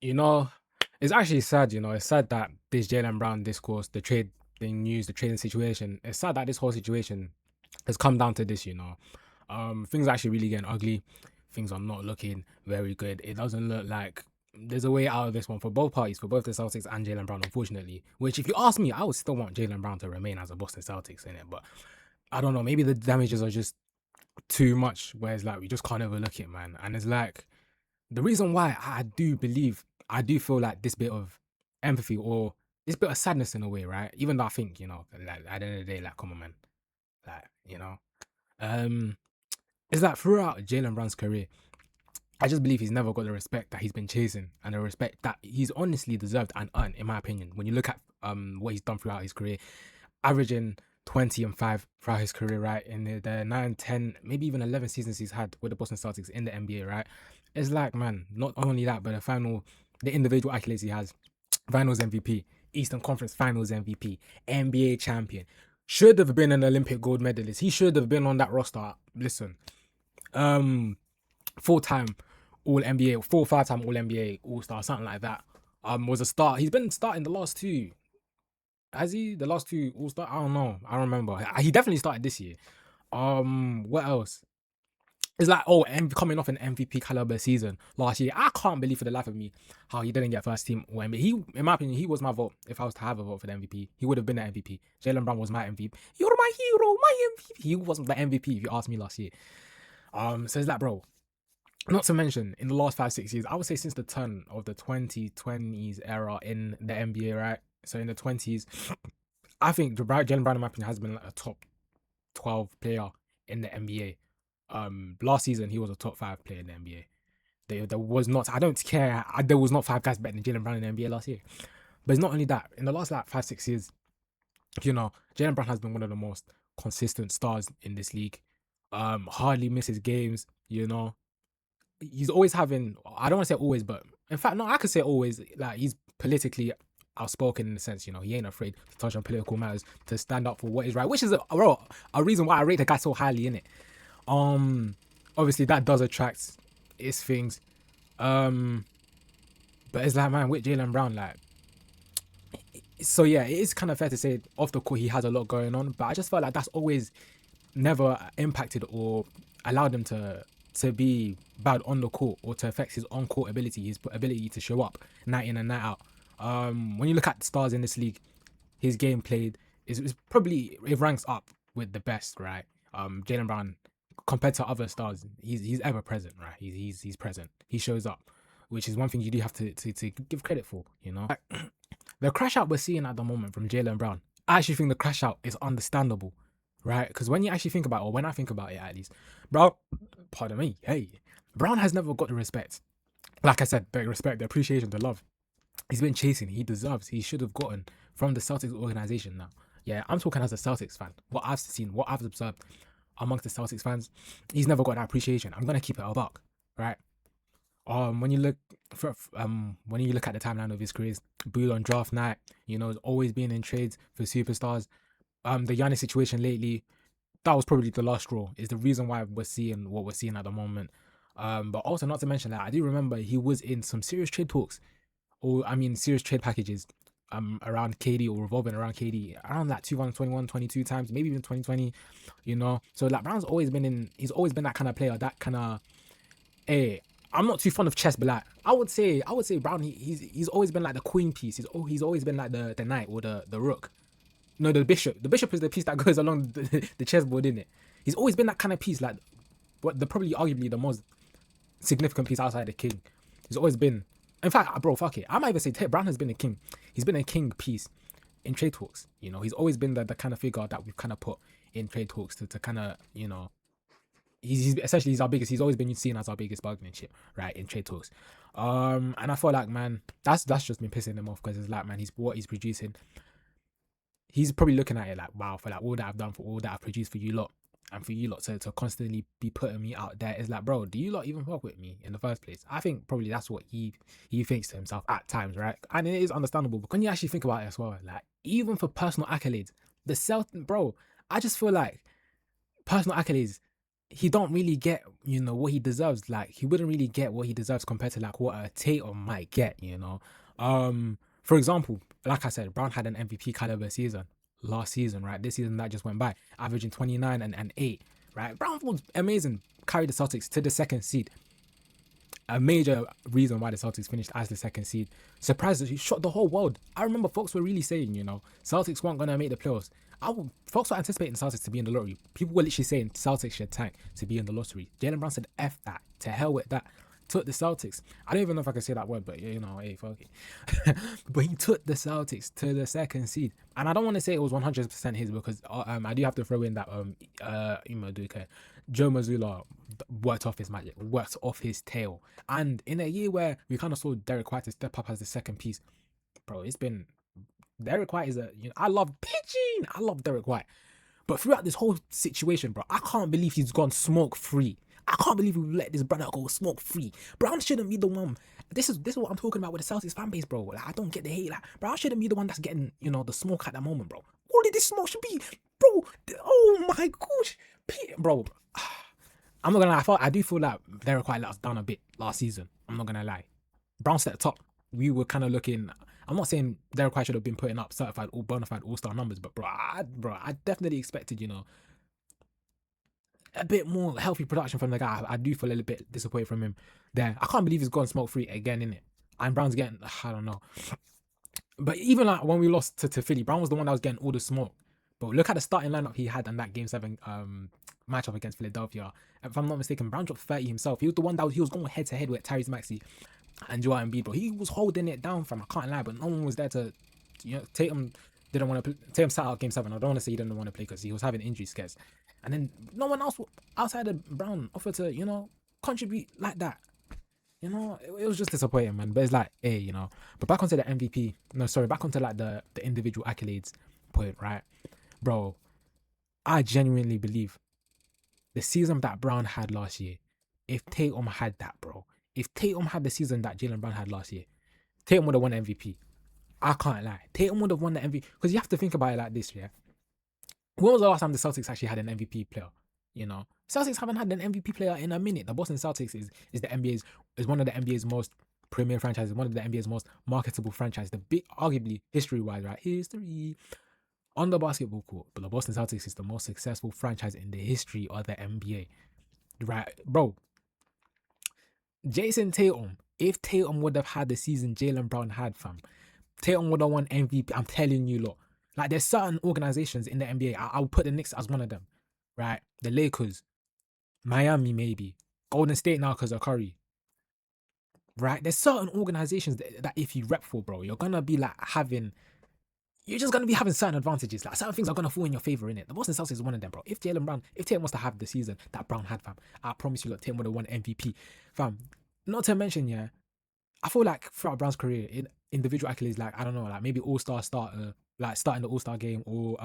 You know, it's actually sad, it's sad that this Jaylen Brown discourse, the trade thing news, the trading situation, it's sad that this whole situation has come down to this. Things are actually really getting ugly. Things are not looking very good. It doesn't look like there's a way out of this one for both parties, for both the Celtics and Jaylen Brown, unfortunately. Which, if you ask me, I would still want Jaylen Brown to remain as a Boston Celtics in it. But I don't know, maybe the damages are just too much, where it's like we just can't overlook it, man. And it's like the reason why I do feel like this bit of empathy or this bit of sadness in a way, right? Even though I think, like at the end of the day, like, come on, man. Like, um, it's like throughout Jalen Brown's career, I just believe he's never got the respect that he's been chasing and the respect that he's honestly deserved and earned, in my opinion. When you look at what he's done throughout his career, averaging 20 and 5 throughout his career, right? In the 9, 10, maybe even 11 seasons he's had with the Boston Celtics in the NBA, right? It's like, man, not only that, but the individual accolades he has: Finals MVP, Eastern Conference Finals MVP, NBA champion. Should have been an Olympic gold medalist. He should have been on that roster. Listen, um, full-time All NBA, 4 or 5 time All NBA, All Star, something like that. Was a start. He's been starting the last two. Has he the last two All Star? I don't know. I don't remember. He definitely started this year. What else? It's like, coming off an MVP caliber season last year. I can't believe for the life of me how he didn't get first team or MVP. In my opinion, he was my vote. If I was to have a vote for the MVP, he would have been the MVP. Jaylen Brown was my MVP. You're my hero, my MVP. He wasn't the MVP if you asked me last year. So it's like, bro. Not to mention, in the last 5, 6 years, I would say since the turn of the 2020s era in the NBA, right? So in the 20s, I think Jaylen Brown, in my opinion, has been like a top 12 player in the NBA. Last season he was a top 5 player in the NBA. There was not. I don't care. There was not 5 guys better than Jaylen Brown in the NBA last year. But it's not only that. In the last like 5, 6 years, Jaylen Brown has been one of the most consistent stars in this league. Hardly misses games. He's always having. I don't want to say always, but in fact, no, I could say always. Like, he's politically outspoken in the sense, he ain't afraid to touch on political matters, to stand up for what is right, which is a reason why I rate the guy so highly in it. Obviously that does attract its things. But it's like, man, with Jaylen Brown, like, so yeah, it is kind of fair to say off the court he has a lot going on, but I just felt like that's always never impacted or allowed him to be bad on the court or to affect his on-court ability, his ability to show up night in and night out. When you look at the stars in this league, his game played is probably, it ranks up with the best, right? Jaylen Brown, compared to other stars, he's ever present, right? He's present. He shows up, which is one thing you do have to give credit for. Like, the crash out we're seeing at the moment from Jaylen Brown, I actually think the crash out is understandable, right? Because when you actually think about it, or when I think about it at least, bro, pardon me, hey, Brown has never got the respect. Like I said, the respect, the appreciation, the love he's been chasing, he deserves, he should have gotten from the Celtics organization now. Yeah, I'm talking as a Celtics fan. What I've seen, what I've observed amongst the Celtics fans, he's never got that appreciation. I'm gonna keep it a buck, right? When you look at the timeline of his careers, booed on draft night, always being in trades for superstars. The Giannis situation lately, that was probably the last straw. Is the reason why we're seeing what we're seeing at the moment. But also, not to mention that I do remember he was in some serious trade talks, or I mean serious trade packages around KD, or revolving around KD, around like 2021, 22 times, maybe even 2020, So like, Brown's always been that kind of player, that kind of, hey, I'm not too fond of chess, but like, I would say Brown, he's always been like the queen piece. He's always been like the knight or the rook. No, the bishop. The bishop is the piece that goes along the chessboard, isn't it? He's always been that kind of piece, like probably arguably the most significant piece outside the king. He's always been. In fact, bro, fuck it. I might even say Brown has been a king. He's been a king piece in trade talks. He's always been the kind of figure that we've kind of put in trade talks to kind of, he's essentially, he's always been seen as our biggest bargaining chip, right, in trade talks. And I feel like, man, that's just been pissing him off, because it's like, man, what he's producing, he's probably looking at it like, wow, for like all that I've done, for all that I've produced for you lot, and for you lot to constantly be putting me out there, is like, bro, do you lot even fuck with me in the first place? I think probably that's what he thinks to himself at times, right? And it is understandable, but when you actually think about it as well, like, even for personal accolades, bro, I just feel like personal accolades, he don't really get, what he deserves. Like, he wouldn't really get what he deserves compared to like what a Tatum might get. For example, like I said, Brown had an MVP caliber season last season, right? This season that just went by, averaging 29 and 8, right? Brown was amazing, carried the Celtics to the second seed. A major reason why the Celtics finished as the second seed. Surprised that he shot the whole world. I remember folks were really saying, Celtics weren't gonna make the playoffs. Folks were anticipating Celtics to be in the lottery. People were literally saying Celtics should tank to be in the lottery. Jaylen Brown said, "F that, to hell with that." Took the Celtics. I don't even know if I can say that word, but hey, fuck it. But he took the Celtics to the second seed, and I don't want to say it was 100% his, because I do have to throw in that Joe Mazzulla worked off his magic, worked off his tail. And in a year where we kind of saw Derek White to step up as the second piece, bro, it's been Derek White is I love pitching. I love Derek White. But throughout this whole situation, bro, I can't believe he's gone smoke free. I can't believe we let this brother go smoke free. Brown shouldn't be the one. This is what I'm talking about with the Celtics fan base, bro. Like, I don't get the hate. Like, Brown shouldn't be the one that's getting, the smoke at that moment, bro. All of this smoke should be, bro. Oh my gosh, bro. I'm not gonna lie. I do feel like Derek White let us down a bit last season. I'm not gonna lie. Brown set the top. We were kind of looking. I'm not saying Derek White should have been putting up certified or bona fide all-star numbers, but I definitely expected, a bit more healthy production from the guy. I do feel a little bit disappointed from him there. I can't believe he's gone smoke free again, innit? And Brown's getting, I don't know. But even like when we lost to Philly, Brown was the one that was getting all the smoke. But look at the starting lineup he had in that Game 7 matchup against Philadelphia. If I'm not mistaken, Brown dropped 30 himself. He was the one he was going head to head with Tyrese Maxey and Joel Embiid, bro. He was holding it down, fam. I can't lie, but no one was there to, Tatum didn't want to play. Tatum sat out Game 7. I don't want to say he didn't want to play because he was having injury scares. And then no one else outside of Brown offered to, contribute like that. It was just disappointing, man. But it's like, hey, But back onto the MVP. No, sorry, back onto like the individual accolades point, right? Bro, I genuinely believe the season that Brown had last year, if Tatum had that, bro, if Tatum had the season that Jaylen Brown had last year, Tatum would have won MVP. I can't lie. Tatum would have won the MVP. Because you have to think about it like this, yeah? When was the last time the Celtics actually had an MVP player? Celtics haven't had an MVP player in a minute. The Boston Celtics is one of the NBA's most premier franchises, one of the NBA's most marketable franchises. Arguably history-wise, right? History on the basketball court, but the Boston Celtics is the most successful franchise in the history of the NBA, right, bro? Jason Tatum, if Tatum would have had the season Jaylen Brown had, fam, Tatum would have won MVP. I'm telling you, look. Like, there's certain organizations in the NBA. I'll put the Knicks as one of them, right? The Lakers, Miami, maybe Golden State now because of Curry, right? There's certain organizations that if you rep for, bro, you're gonna be like you're just gonna be having certain advantages. Like, certain things are gonna fall in your favor, in it. The Boston Celtics is one of them, bro. If Tatum was to have the season that Brown had, fam, I promise you, look, Tatum would have won MVP, fam. Not to mention, yeah, I feel like throughout Brown's career, in individual accolades, like, I don't know, like maybe all-star starter, like starting the all-star game, or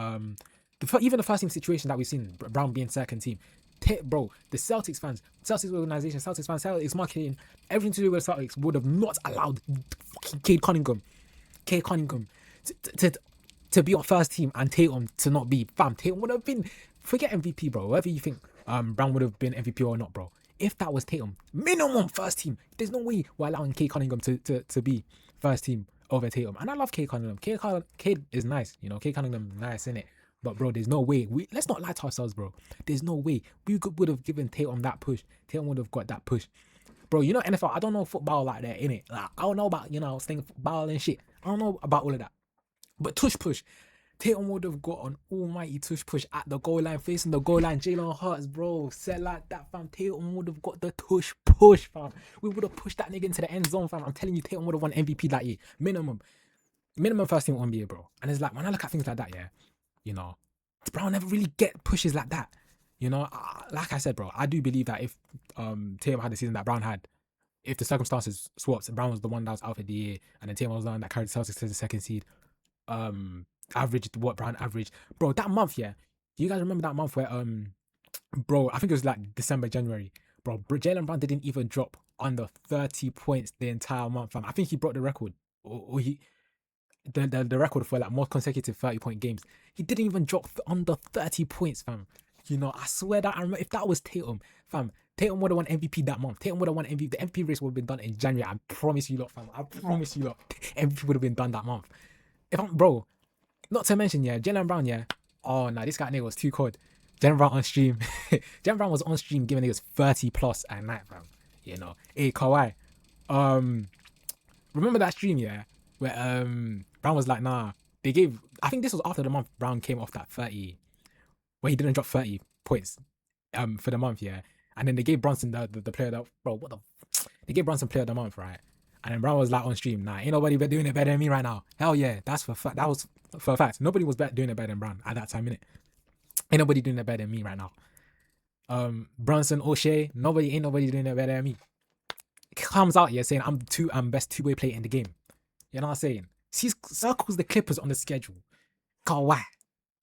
even the first team situation that we've seen, Brown being second team. Bro, the Celtics fans, Celtics organization, Celtics fans, Celtics marketing, everything to do with Celtics would have not allowed Cade Cunningham to be on first team and Tatum to not be. Fam, Tatum would have been, forget MVP, bro. Whatever you think Brown would have been MVP or not, bro. If that was Tatum, minimum first team. There's no way we're allowing Cade Cunningham to be first team over Tatum. And I love Cade Cunningham. Cade is nice, Cade Cunningham nice, innit? But bro, there's no way. Let's not lie to ourselves, bro. There's no way we would have given Tatum that push. Tatum would have got that push. Bro, NFL, I don't know football like that, innit? Like, I don't know about, sling football and shit. I don't know about all of that. But tush push. Tatum would have got an almighty tush push at the goal line, facing the goal line. Jalen Hurts, bro, said like that, fam. Tatum would have got the tush push, fam. We would have pushed that nigga into the end zone, fam. I'm telling you, Tatum would have won MVP that year. Minimum first team NBA, bro. And it's like, when I look at things like that, yeah, Brown never really get pushes like that. Like I said, bro, I do believe that if Tatum had the season that Brown had, if the circumstances swapped, Brown was the one that was out for the year, and then Tatum was the one that carried the Celtics to the second seed, averaged what Brown averaged. Bro, that month, yeah. Do you guys remember that month where bro, I think it was like December, January. Bro, Jaylen Brown didn't even drop under 30 points the entire month, fam. I think he broke the record. Or the record for like more consecutive 30-point games. He didn't even drop under 30 points, fam. You know, I swear that I remember if that was Tatum, fam, Tatum would have won MVP that month. Tatum would have won MVP. The MVP race would have been done in January. I promise you lot, fam. I promise you lot. MVP would have been done that month. If I'm bro, not to mention, yeah, Jaylen Brown, yeah. Oh no, this guy nigga was too cold. Jaylen Brown on stream. Jaylen Brown was on stream giving niggas 30 plus at night, fam. You know. Hey Kawhi. Um remember that stream, yeah, where Brown was like, nah, they gave I think this was after the month Brown came off that 30 where he didn't drop 30 points for the month, yeah. And then they gave Brunson the player that bro, what the they gave Brunson player of the month, right? And then Brown was like on stream, nah, ain't nobody doing it better than me right now. Hell yeah, that's for fact. That was for a fact. Nobody was doing it better than Brown at that time, innit? Ain't nobody doing it better than me right now. Brunson, O'Shea, ain't nobody doing it better than me. Comes out here saying I'm best two-way player in the game. You know what I'm saying? Circles the Clippers on the schedule. Kawhi.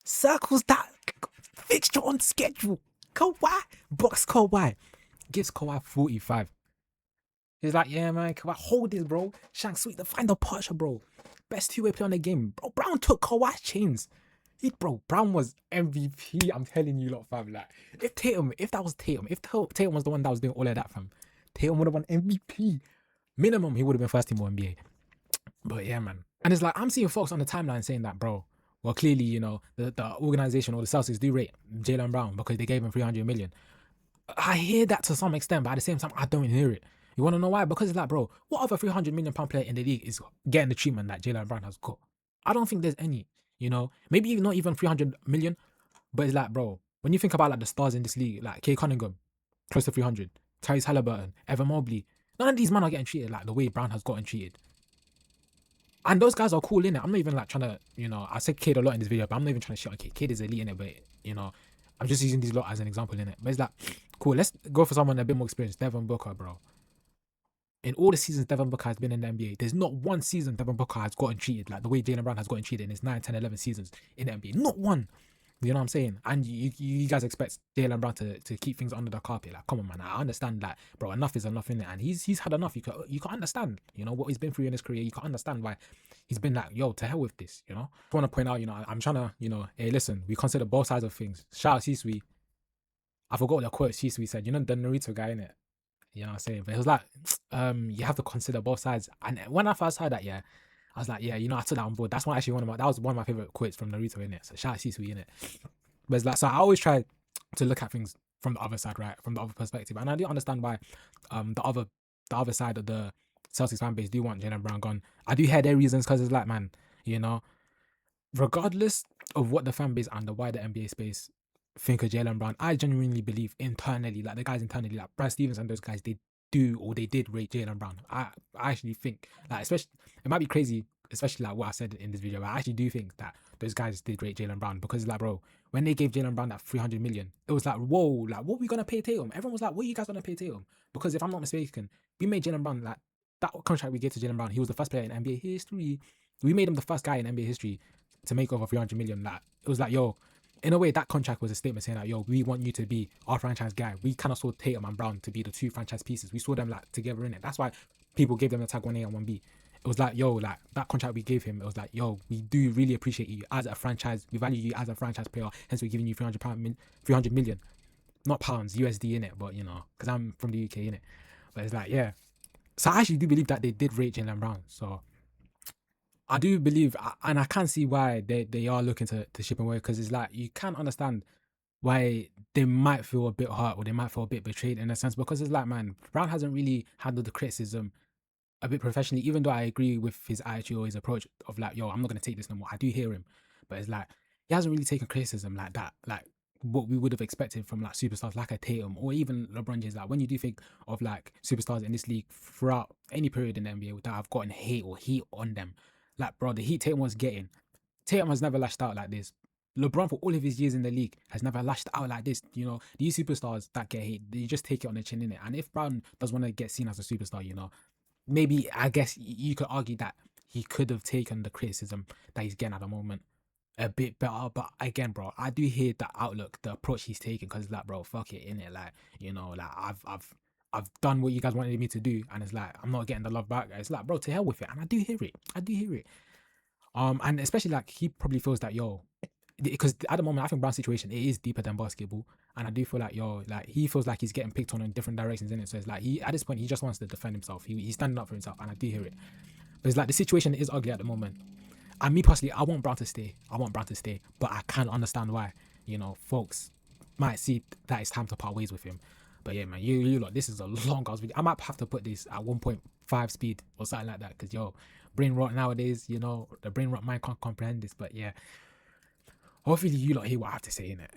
Circles that fixture on schedule. Kawhi. Box Kawhi. Gives Kawhi 45. He's like, yeah, man, Kawhi, hold this, bro. Shank Sweet, the final departure, bro. Best two-way player on the game. Bro, Brown took Kawhi's chains. Brown was MVP. I'm telling you, lot, fam. Like, if that was Tatum, if Tatum was the one that was doing all of that, fam, Tatum would have won MVP. Minimum, he would have been first team All NBA. But yeah, man. And it's like, I'm seeing folks on the timeline saying that, bro, well, clearly, you know, the organization or the Celtics do rate Jaylen Brown because they gave him 300 million. I hear that to some extent, but at the same time, I don't hear it. You want to know why? Because it's like, bro, what other 300 million pound player in the league is getting the treatment that Jaylen Brown has got? I don't think there's any, you know, maybe not even 300 million, but it's like, bro, when you think about like the stars in this league, like Kay Cunningham, close to 300, Tyrese Halliburton, Evan Mobley, none of these men are getting treated like the way Brown has gotten treated. And those guys are cool, innit? I'm not even like trying to, you know, I said Cade a lot in this video, but I'm not even trying to shit on Cade. Cade is elite, innit? But, you know, I'm just using these lot as an example, innit? But it's like, cool, let's go for someone a bit more experienced. Devin Booker, bro. In all the seasons Devin Booker has been in the NBA, there's not one season Devin Booker has gotten treated like the way Jaylen Brown has gotten treated in his 9, 10, 11 seasons in the NBA. Not one. You know what I'm saying? And you guys expect Jaylen Brown to keep things under the carpet. Like, come on, man. I understand that, bro. Enough is enough, innit? And he's had enough. You can understand, you know, what he's been through in his career. You can understand why he's been like, yo, to hell with this, you know? I want to point out, you know, I'm trying to, you know, hey, listen, we consider both sides of things. Shout out C-Suite. I forgot what the quote C-Suite said. You know, the Naruto guy, innit? You know what I'm saying? But it was like, you have to consider both sides. And when I first heard that, yeah, I was like, yeah, you know, I took that on board. That was one of my favorite quotes from Naruto, innit? So shout out C-Suite, innit? But it's like, so I always try to look at things from the other side, right? From the other perspective. And I do understand why the other side of the Celtics fan base do want Jaylen Brown gone. I do hear their reasons because it's like, man, you know, regardless of what the fan base and the wider NBA space think of Jaylen Brown, I genuinely believe internally, like the guys internally, like Brad Stevens and those guys, they did rate Jaylen Brown. I actually think, like, especially, it might be crazy, especially like what I said in this video, but I actually do think that those guys did rate Jaylen Brown because, like, bro, when they gave Jaylen Brown that 300 million, it was like, whoa, like, what are we gonna pay Tatum? Everyone was like, what are you guys gonna pay Tatum? Because if I'm not mistaken, we made Jaylen Brown, like, that contract we gave to Jaylen Brown, he was the first player in NBA history. We made him the first guy in NBA history to make over 300 million. Like, it was like, yo, in a way, that contract was a statement saying like, yo, we want you to be our franchise guy. We kind of saw Tatum and Brown to be the two franchise pieces. We saw them like together in it. That's why people gave them the tag 1A and 1B. It was like, yo, like that contract we gave him, it was like, yo, we do really appreciate you as a franchise. We value you as a franchise player. Hence, we're giving you 300 million, not pounds, USD in it, but you know, because I'm from the UK in it. But it's like, yeah. So I actually do believe that they did rate Jaylen Brown. So I do believe, and I can see why they are looking to ship him away, because it's like, you can understand why they might feel a bit hurt or they might feel a bit betrayed in a sense, because it's like, man, Brown hasn't really handled the criticism a bit professionally, even though I agree with his attitude or his approach of like, yo, I'm not going to take this no more. I do hear him, but it's like, he hasn't really taken criticism like that, like what we would have expected from like superstars like a Tatum or even LeBron James. Like, when you do think of like superstars in this league throughout any period in the NBA that have gotten hate or heat on them, like, bro, the heat Tatum was getting, Tatum has never lashed out like this. LeBron, for all of his years in the league, has never lashed out like this. You know, these superstars that get hate, they just take it on the chin, innit? And if Brown does want to get seen as a superstar, you know, maybe, I guess you could argue that he could have taken the criticism that he's getting at the moment a bit better. But again, bro, I do hear the outlook, the approach he's taking, because it's like, bro, fuck it, innit? Like, you know, like, I've done what you guys wanted me to do, and it's like, I'm not getting the love back. It's like, bro, to hell with it. And I do hear it. And especially like, he probably feels that, yo, because at the moment I think Brown's situation, it is deeper than basketball, and I do feel like he feels like he's getting picked on in different directions in it. So it's like he at this point he just wants to defend himself. He's standing up for himself, and I do hear it. But it's like the situation is ugly at the moment. And me personally, I want Brown to stay. But I can't understand why. Folks might see that it's time to part ways with him. But yeah, man, you lot, this is a long ass video. I might have to put this at 1.5 speed or something like that, because brain rot nowadays, the brain rot mind can't comprehend this. But yeah, hopefully you lot hear what I have to say in it.